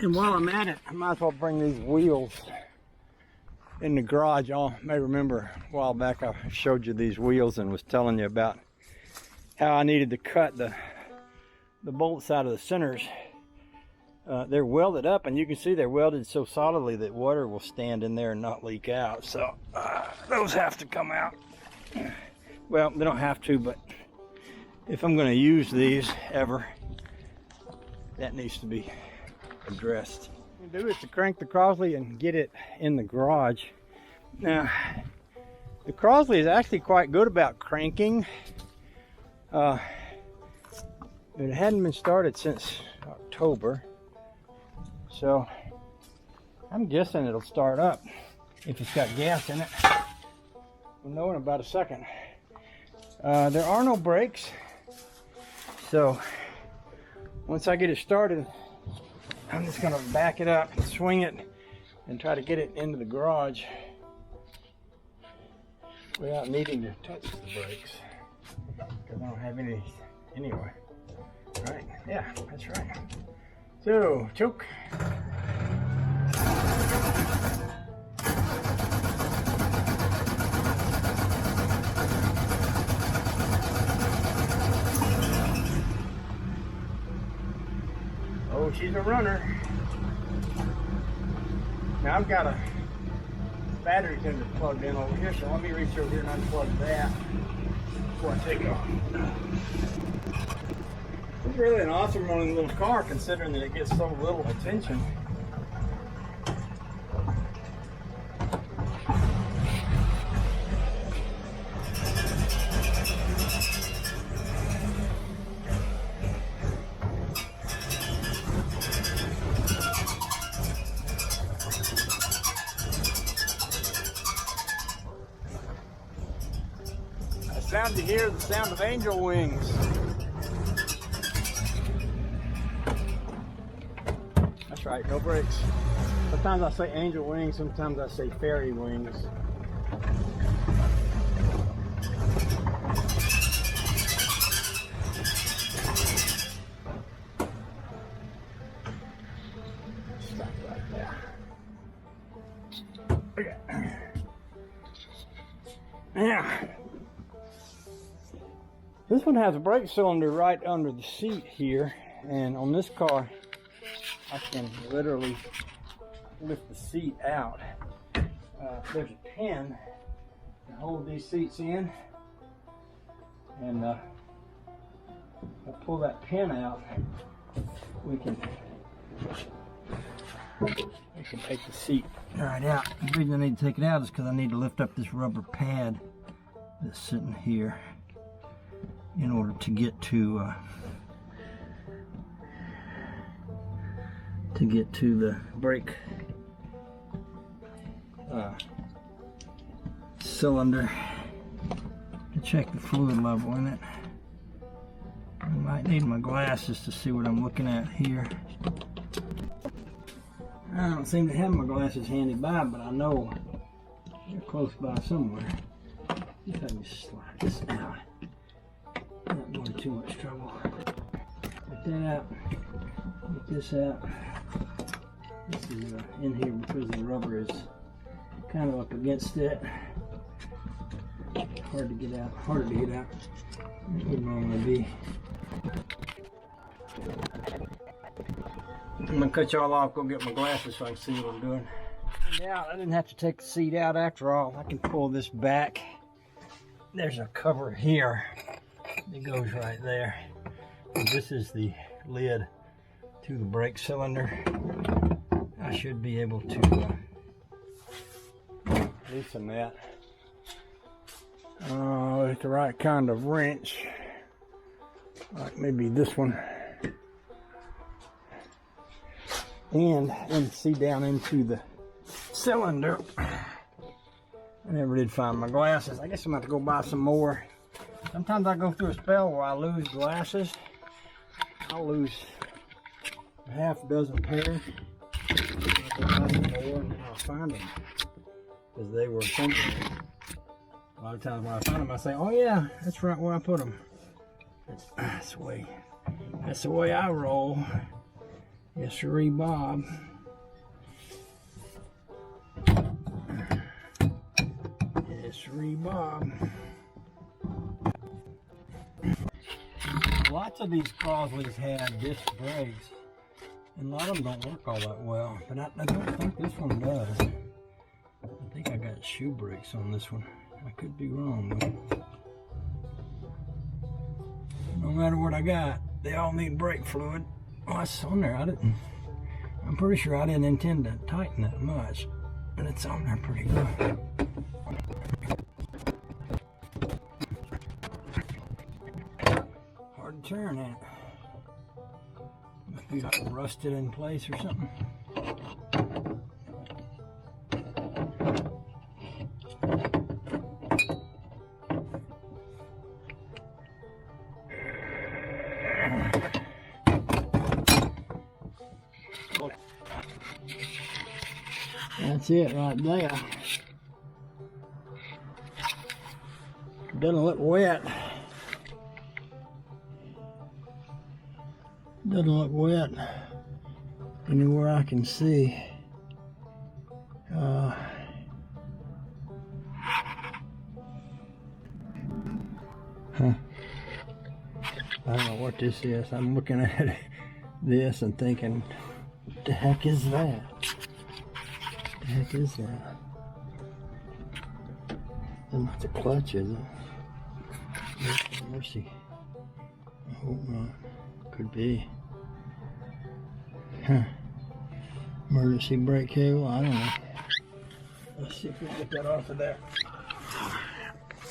And while I'm at it, I might as well bring these wheels in the garage. You may remember a while back I showed you these wheels and was telling you about how I needed to cut the bolts out of the centers. They're welded up, and you can see they're welded so solidly that water will stand in there and not leak out. So those have to come out. Well, they don't have to, but if I'm going to use these ever, that needs to be addressed. What I do is to crank the Crosley and get it in the garage. Now, the Crosley is actually quite good about cranking. It hadn't been started since October, so I'm guessing it'll start up if it's got gas in it. We'll know in about a second. There are no brakes, so once I get it started, I'm just going to back it up and swing it and try to get it into the garage without needing to touch the brakes, because I don't have any anyway. Right? Yeah, that's right. So, choke. Oh, she's a runner. Now I've got a battery connector plugged in over here, so let me reach over here and unplug that before I take off. It's really an awesome running little car, considering that it gets so little attention. Sound you hear, the sound of angel wings. That's right, no brakes. Sometimes I say angel wings, sometimes I say fairy wings. Stop right there. Okay. Now, this one has a brake cylinder right under the seat here, and on this car I can literally lift the seat out. There's a pin to hold these seats in, and I'll pull that pin out. We can take the seat right out. The reason I need to take it out is because I need to lift up this rubber pad that's sitting here in order to get to the brake cylinder to check the fluid level in it. I might need my glasses to see what I'm looking at here. I don't seem to have my glasses handy by, but I know they're close by somewhere. Just let me slide this out. Not going too much trouble. Get that out. Get this out. This is in here because the rubber is kind of up against it. Hard to get out. Harder to get out than it would normally be. I'm going to cut y'all off, go get my glasses so I can see what I'm doing. Yeah, I didn't have to take the seat out after all. I can pull this back. There's a cover here. It goes right there. And this is the lid to the brake cylinder. I should be able to loosen that with the right kind of wrench, like maybe this one, and then see down into the cylinder. I never did find my glasses. I guess I'm going to have to go buy some more. Sometimes I go through a spell where I lose glasses. I'll lose a half dozen pairs. I'll buy some more and I'll find them, because they were something. A lot of times when I find them, I say, "Oh yeah, that's right where I put them." That's the way I roll. Yes, sirree, Bob. Yes, sirree, Bob. Lots of these Crosleys have disc brakes, and a lot of them don't work all that well, but I don't think this one does. I think I got shoe brakes on this one. I could be wrong, but no matter what I got, they all need brake fluid. Oh, it's on there. I'm pretty sure I didn't intend to tighten that much, but it's on there pretty good. Hard to turn it. Must be like rusted in place or something. That's it right there. Doesn't look wet. Doesn't look wet anywhere I can see. Huh. I don't know what this is. I'm looking at this and thinking, what the heck is that? What the heck is that? That's not the clutch, is it? Mercy. I hope not. Could be. Huh. Emergency brake cable? I don't know. Let's see if we can get that off of there.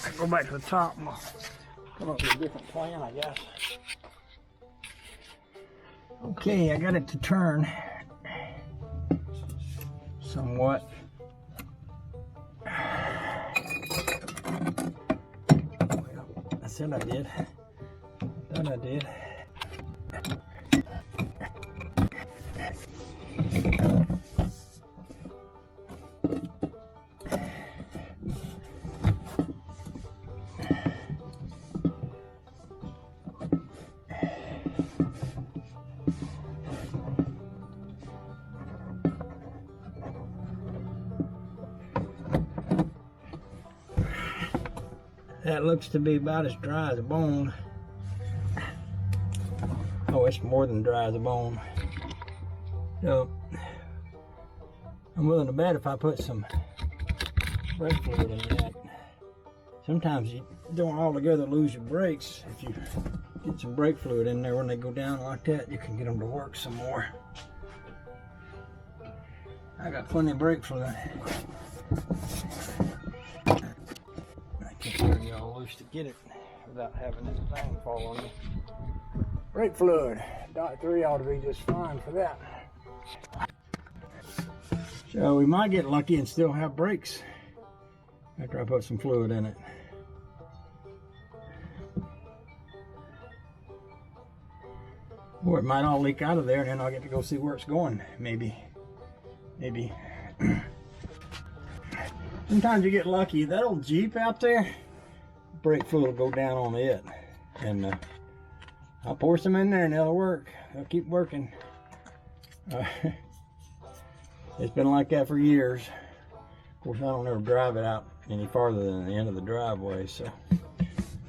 I go back to the top and I'll come up with a different plan, I guess. Okay, I got it to turn somewhat. I said I did. I thought I did. That looks to be about as dry as a bone. Oh, it's more than dry as a bone. So, I'm willing to bet if I put some brake fluid in that. Sometimes you don't altogether lose your brakes. If you get some brake fluid in there when they go down like that, you can get them to work some more. I got plenty of brake fluid. Turn y'all loose to get it without having this thing fall on you. Brake fluid, .3 ought to be just fine for that. So we might get lucky and still have brakes after I put some fluid in it. Or it might all leak out of there and then I'll get to go see where it's going. Maybe. Sometimes you get lucky. That old Jeep out there, brake fluid will go down on it. And I'll pour some in there and it'll work. It'll keep working. It's been like that for years. Of course, I don't ever drive it out any farther than the end of the driveway. So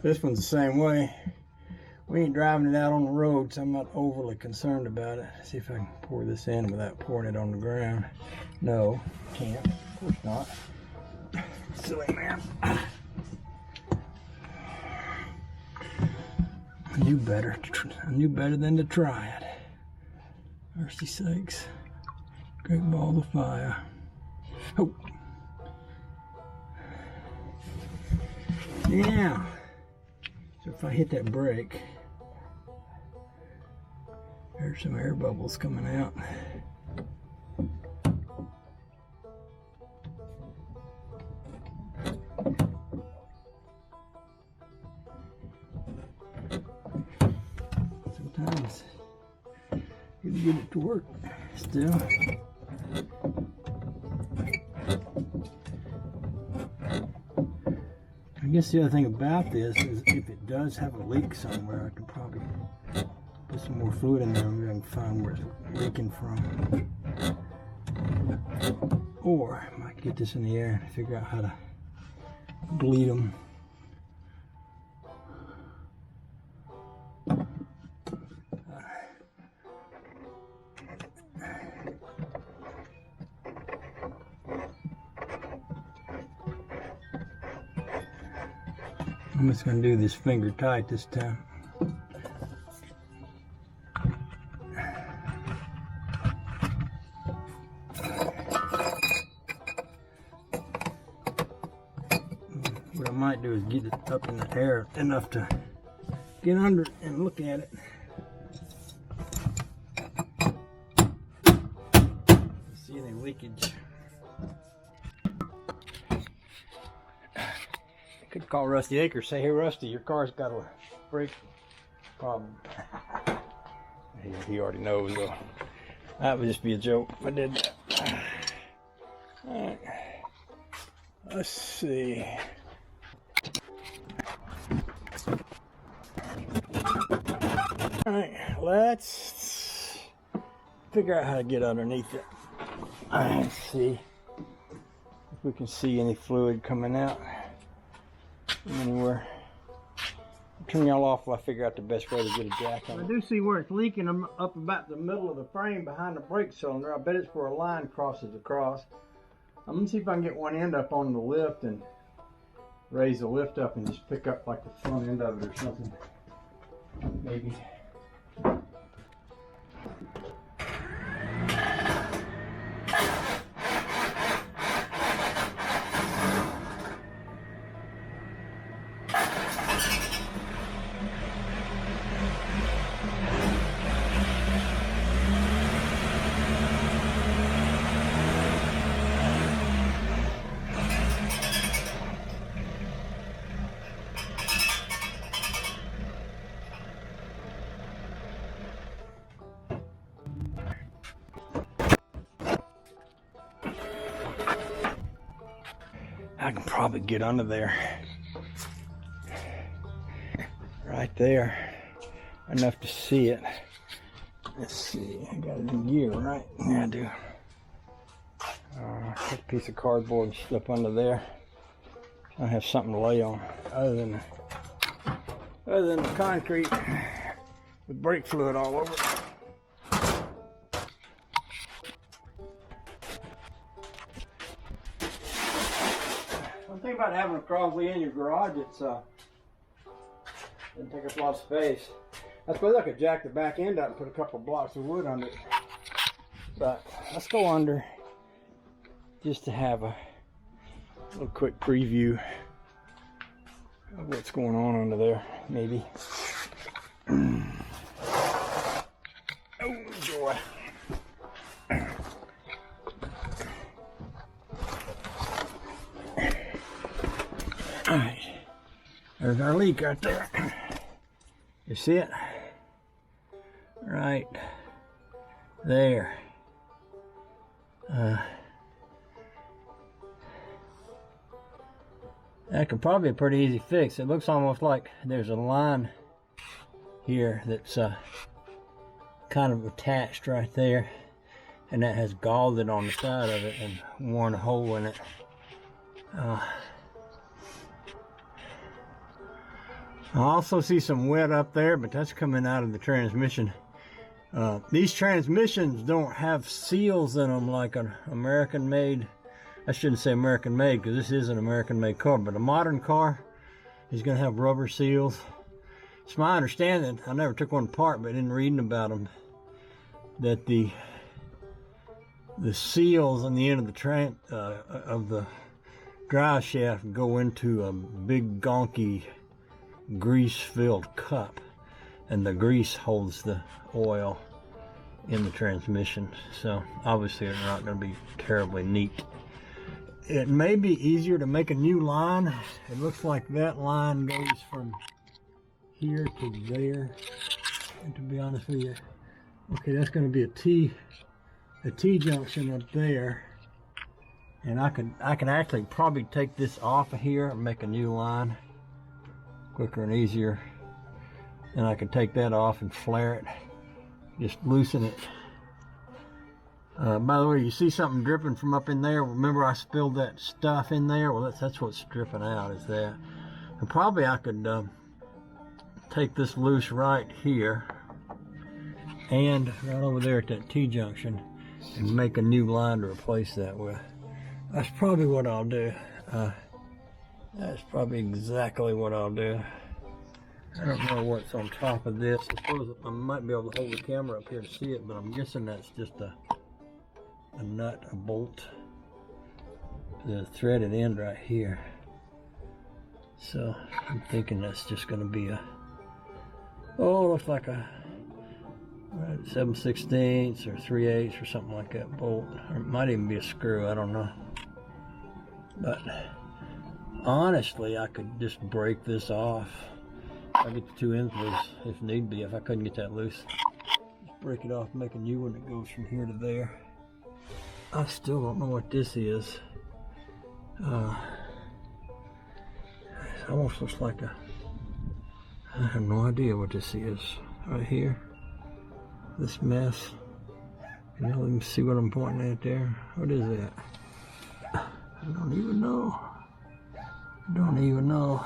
this one's the same way. We ain't driving it out on the road, so I'm not overly concerned about it. Let's see if I can pour this in without pouring it on the ground. No, can't. Of course not. Silly man. I knew better than to try it. Mercy sakes. Great ball of fire. Oh. Yeah. So if I hit that brake, there's some air bubbles coming out. Sometimes you can get it to work still. I guess the other thing about this is if it does have a leak somewhere, I could probably put Put some more fluid in there and we can find where it's leaking from. Or I might get this in the air and figure out how to bleed them. I'm just going to do this finger tight this time. What I might do is get it up in the air enough to get under it and look at it. See any leakage. Could call Rusty Acres, say, hey Rusty, your car's got a brake problem. He already knows though. That would just be a joke if I did that. Alright. Let's see. Alright, let's figure out how to get underneath it. Let's see if we can see any fluid coming out anywhere. I'll turn y'all off while I figure out the best way to get a jack on it. I do see where it's leaking up about the middle of the frame behind the brake cylinder. I bet it's where a line crosses across. I'm gonna see if I can get one end up on the lift and raise the lift up and just pick up like the front end of it or something. Maybe. I can probably get under there. Right there. Enough to see it. Let's see. I got it in gear, right? Yeah, I do. Take a piece of cardboard and slip under there. I have something to lay on other than the concrete with brake fluid all over it. One thing about having a Crosley in your garage, it's doesn't take up a lot of space. I suppose I could jack the back end up and put a couple blocks of wood under it. But let's go under just to have a little quick preview of what's going on under there, maybe. Oh, joy. Alright, there's our leak right there. You see it? Right there. That could probably be a pretty easy fix. It looks almost like there's a line here that's kind of attached right there, and that has galled on the side of it and worn a hole in it. I also see some wet up there, but that's coming out of the transmission. These transmissions don't have seals in them like an American-made. I shouldn't say American-made because this is an American-made car, but a modern car is going to have rubber seals. It's my understanding, I never took one apart, but in reading about them, that the seals on the end of the drive shaft go into a big gonky grease-filled cup, and the grease holds the oil in the transmission. So obviously they're not going to be terribly neat. It may be easier to make a new line. It looks like that line goes from here to there. And to be honest with you, okay, that's going to be a T junction up there. And I can actually probably take this off of here and make a new line quicker and easier. And I can take that off and flare it. just loosen it. By the way, you see something dripping from up in there? Remember I spilled that stuff in there? Well, that's what's dripping out, is that. And probably I could take this loose right here and right over there at that T-junction and make a new line to replace that with. That's probably what I'll do. That's probably exactly what I'll do. I don't know what's on top of this. I suppose I might be able to hold the camera up here to see it, but I'm guessing that's just a nut, a bolt. The threaded end right here. So I'm thinking that's just going to be a, looks like a 7/16 or 3/8 or something like that bolt. Or it might even be a screw, I don't know. But honestly, I could just break this off. I'll get the two ends loose if need be, if I couldn't get that loose. Just break it off, make a new one that goes from here to there. I still don't know what this is. It almost looks like a, I have no idea what this is. Right here, this mess. You know, let me see what I'm pointing at there. What is that? I don't even know.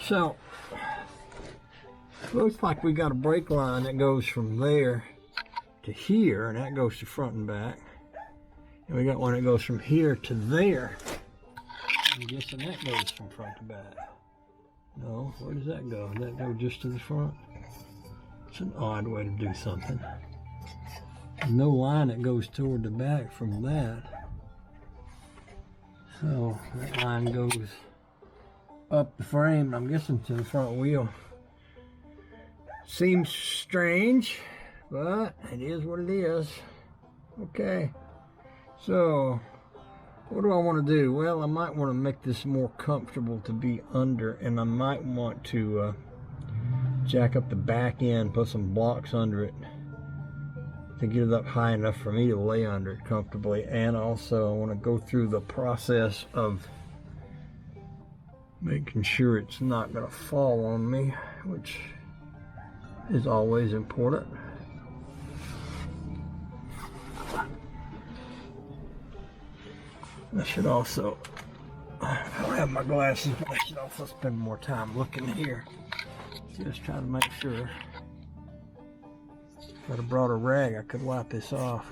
So, looks like we got a brake line that goes from there to here, and that goes to front and back. And we got one that goes from here to there. I'm guessing that goes from front to back. No, where does that go? Does that go just to the front? It's an odd way to do something. There's no line that goes toward the back from that. So that line goes up the frame, I'm guessing to the front wheel. Seems strange, but it is what it is. Okay, so what do I want to do? Well, I might want to make this more comfortable to be under, and I might want to jack up the back end, put some blocks under it to get it up high enough for me to lay under it comfortably. And also I want to go through the process of making sure it's not going to fall on me, which is always important. I should also, I don't have my glasses, but I should also spend more time looking here. Just trying to make sure. If I'd have brought a rag, I could wipe this off.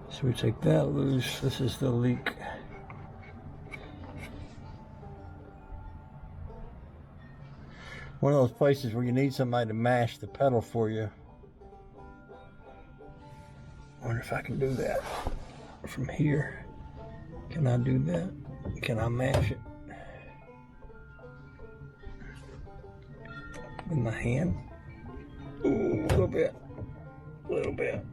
So we take that loose. This is the leak. One of those places where you need somebody to mash the pedal for you. I wonder if I can do that from here. Can I do that? Can I mash it with my hand? Ooh, a little bit.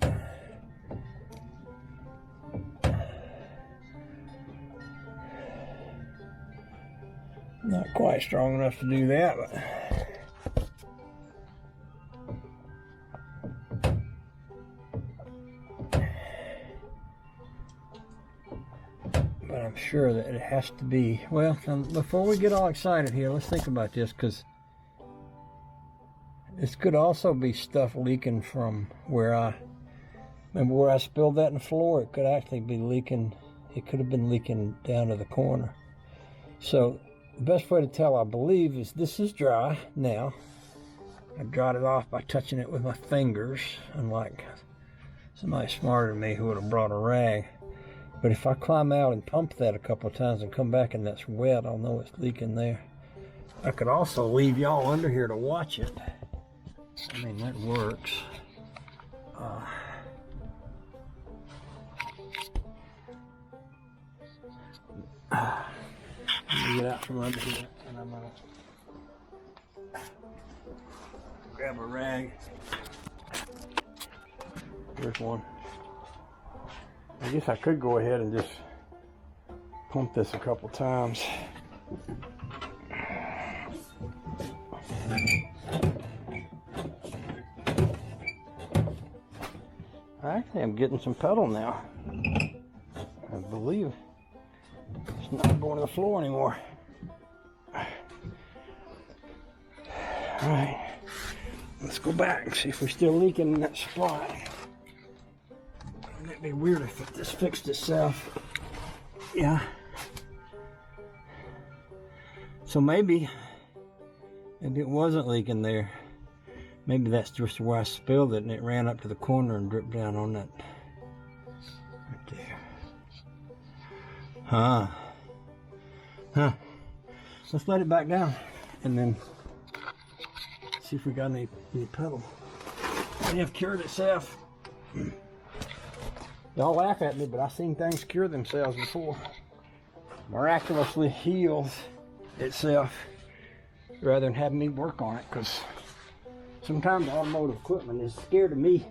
Not quite strong enough to do that, but I'm sure that it has to be. Well, before we get all excited here, let's think about this, because this could also be stuff leaking from where I spilled that in the floor. It could actually be leaking. It could have been leaking down to the corner. So the best way to tell, I believe, is this is dry now. I dried it off by touching it with my fingers, unlike somebody smarter than me who would have brought a rag. But if I climb out and pump that a couple of times and come back and that's wet, I'll know it's leaking there. I could also leave y'all under here to watch it. I mean, that works. Let me get out from under here, and I'm gonna grab a rag. Here's one. I guess I could go ahead and just pump this a couple times. Actually, I'm getting some pedal now. I believe it's not going to the floor anymore. Alright, let's go back and see if we're still leaking in that spot. It'd be weird if this fixed itself. Yeah. So maybe it wasn't leaking there. Maybe that's just where I spilled it and it ran up to the corner and dripped down on that. Right there. Huh. Let's let it back down and then see if we got any puddle. They have cured itself. Y'all laugh at me, but I've seen things cure themselves before. Miraculously heals itself rather than having me work on it, because sometimes automotive equipment is scared of me.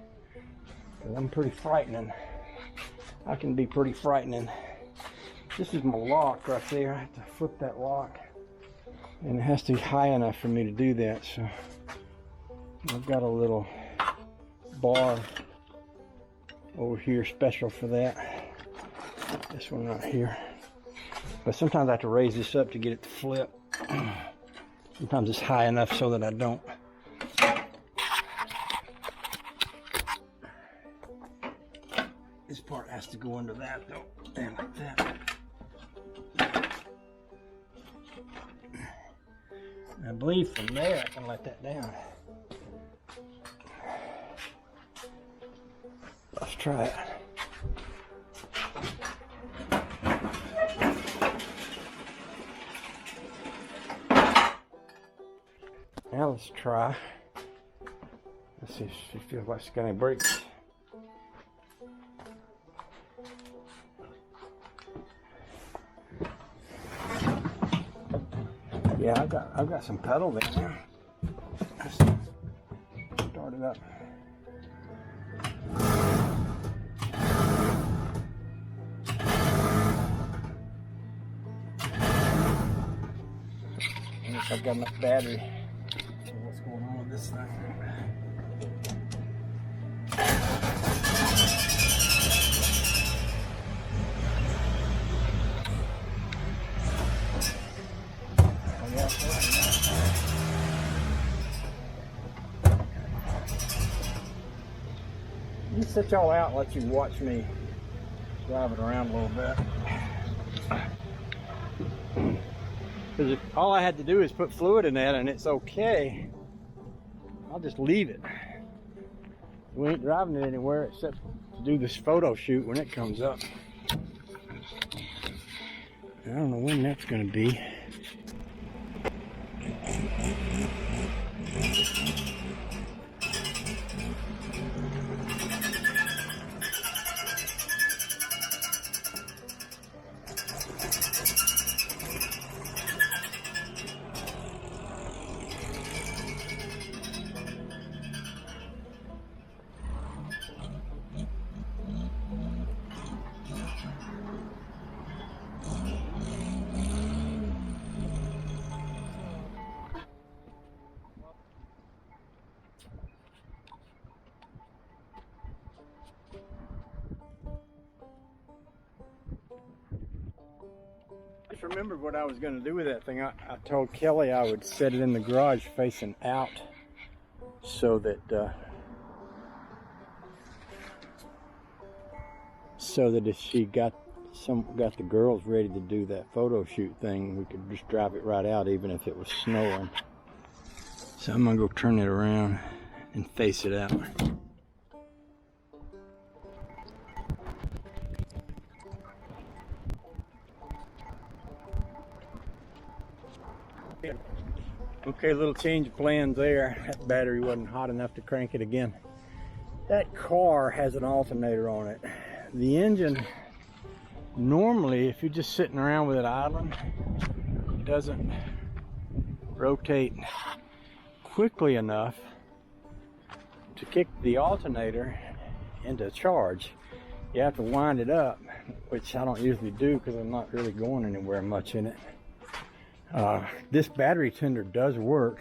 Because I'm pretty frightening. I can be pretty frightening. This is my lock right there. I have to flip that lock. And it has to be high enough for me to do that. So I've got a little bar over here special for that. This one right here. But sometimes I have to raise this up to get it to flip. Sometimes it's high enough so that I don't. This part has to go under that though. And like that. I believe from there I can let that down. Let's try it. Now let's try. Let's see if she feels like she's got any brakes. Yeah, I've got some pedal there now. Let's start it up. I've got enough battery. So what's going on with this thing? Let me sit y'all out and let you watch me drive it around a little bit. Because if all I had to do is put fluid in that and it's okay, I'll just leave it. We ain't driving it anywhere except to do this photo shoot when it comes up. I don't know when that's going to be. I remembered what I was going to do with that thing. I told Kelly I would set it in the garage facing out so that if she got the girls ready to do that photo shoot thing, we could just drive it right out even if it was snowing. So I'm going to go turn it around and face it out. Okay, little change of plans there. That battery wasn't hot enough to crank it again. That car has an alternator on it. The engine, normally, if you're just sitting around with it idling, it doesn't rotate quickly enough to kick the alternator into charge. You have to wind it up, which I don't usually do because I'm not really going anywhere much in it. This battery tender does work,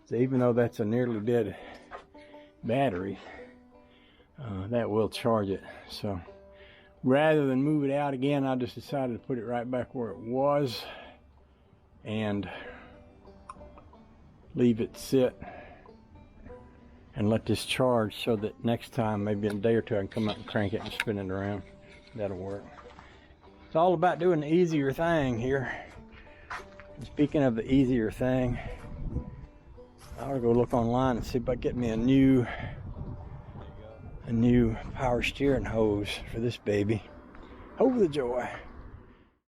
so even though that's a nearly dead battery, that will charge it. So rather than move it out again, I just decided to put it right back where it was and leave it sit and let this charge so that next time, maybe in a day or two, I can come up and crank it and spin it around. That'll work. It's all about doing the easier thing here. And speaking of the easier thing, I ought to go look online and see if I can get me a new power steering hose for this baby. Oh, the joy.